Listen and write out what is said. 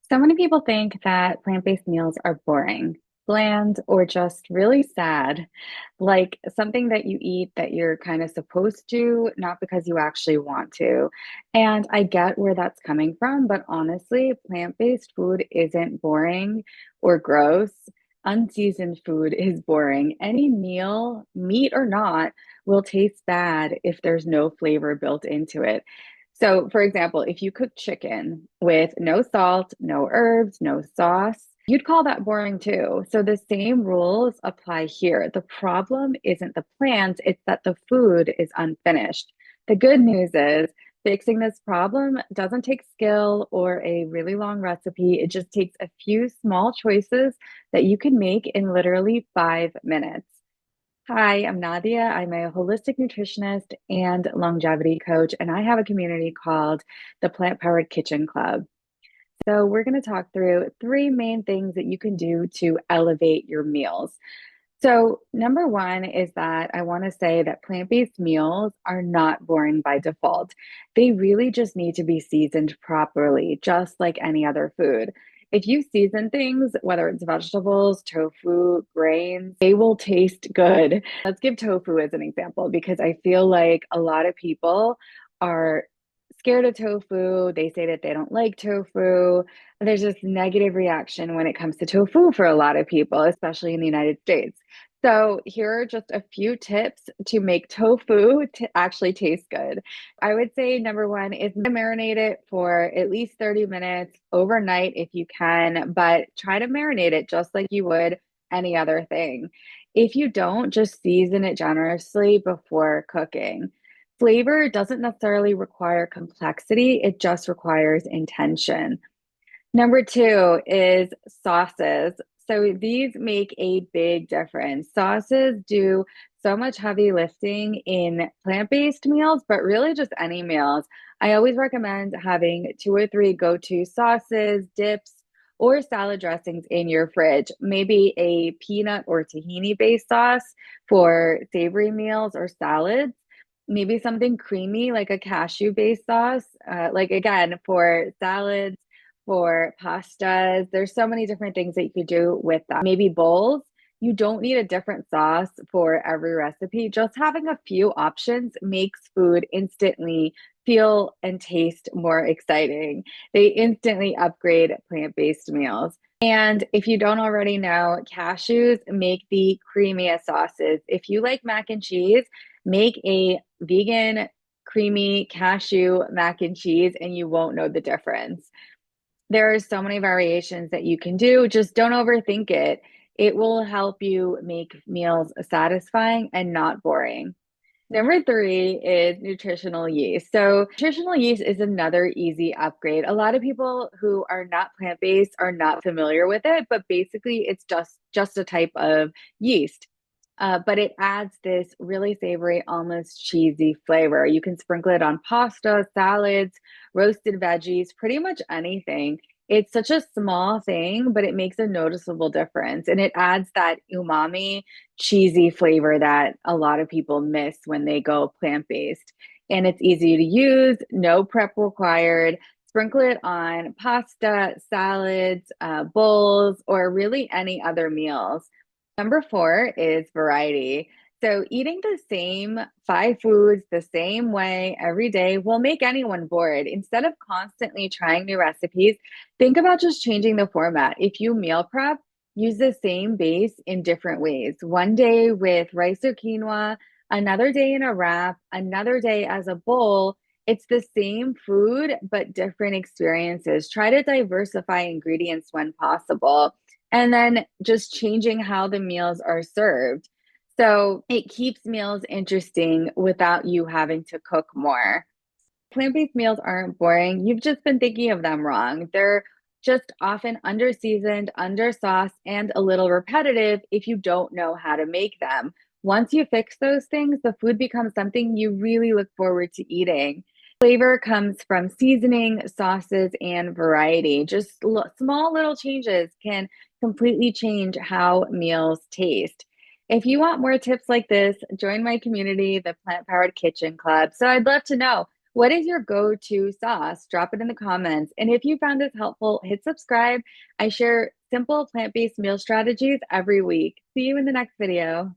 So many people think that plant-based meals are boring, bland, or just really sad. Like something that you eat that you're kind of supposed to, not because you actually want to. And I get where that's coming from, but honestly, plant-based food isn't boring or gross. Unseasoned food is boring. Any meal, meat or not, will taste bad if there's no flavor built into it. So, for example, if you cook chicken with no salt, no herbs, no sauce, you'd call that boring too. So, the same rules apply here. The problem isn't the plant, it's that the food is unfinished. The good news is fixing this problem doesn't take skill or a really long recipe. It just takes a few small choices that you can make in literally 5 minutes. Hi, I'm Nadia. I'm a holistic nutritionist and longevity coach, and I have a community called the Plant Powered Kitchen Club. So, we're going to talk through three main things that you can do to elevate your meals. So, number one is that I want to say that plant-based meals are not boring by default. They really just need to be seasoned properly, just like any other food. If you season things, whether it's vegetables, tofu, grains, they will taste good. Let's give tofu as an example because I feel like a lot of people are scared of tofu. They say that they don't like tofu. There's this negative reaction when it comes to tofu for a lot of people, especially in the United States. So, here are just a few tips to make tofu to actually taste good. I would say number one is marinate it for at least 30 minutes overnight if you can, but try to marinate it just like you would any other thing. If you don't, just season it generously before cooking. Flavor doesn't necessarily require complexity, it just requires intention. Number two is sauces. So these make a big difference. Sauces do so much heavy lifting in plant-based meals, but really just any meals. I always recommend having two or three go-to sauces, dips, or salad dressings in your fridge. Maybe a peanut or tahini-based sauce for savory meals or salads. Maybe something creamy like a cashew-based sauce, like again for salads for pastas. There's so many different things that you could do with that. Maybe bowls. You don't need a different sauce for every recipe. Just having a few options makes food instantly feel and taste more exciting. They instantly upgrade plant-based meals. And if you don't already know, cashews make the creamiest sauces. If you like mac and cheese, make a vegan creamy cashew mac and cheese and you won't know the difference. There are so many variations that you can do. Just don't overthink it. It will help you make meals satisfying and not boring. Number three is nutritional yeast. So, nutritional yeast is another easy upgrade. A lot of people who are not plant-based are not familiar with it, but basically it's just a type of yeast. But it adds this really savory, almost cheesy flavor. You can sprinkle it on pasta, salads, roasted veggies, pretty much anything. It's such a small thing, but it makes a noticeable difference. And it adds that umami, cheesy flavor that a lot of people miss when they go plant-based. And it's easy to use, no prep required. Sprinkle it on pasta, salads, bowls, or really any other meals. Number four is variety. So, eating the same five foods the same way every day will make anyone bored. Instead of constantly trying new recipes, think about just changing the format. If you meal prep, use the same base in different ways. One day with rice or quinoa, another day in a wrap, another day as a bowl. It's the same food, but different experiences. Try to diversify ingredients when possible and then just changing how the meals are served. So it keeps meals interesting without you having to cook more. Plant-based meals aren't boring. You've just been thinking of them wrong. They're just often under seasoned, under sauce, and a little repetitive if you don't know how to make them. Once you fix those things, the food becomes something you really look forward to eating. Flavor comes from seasoning, sauces, and variety. Just small little changes can completely change how meals taste. If you want more tips like this, join my community, the Plant Powered Kitchen Club. So I'd love to know, What is your go-to sauce? Drop it in the comments. And if you found this helpful, hit subscribe. I share simple plant-based meal strategies every week. See you in the next video.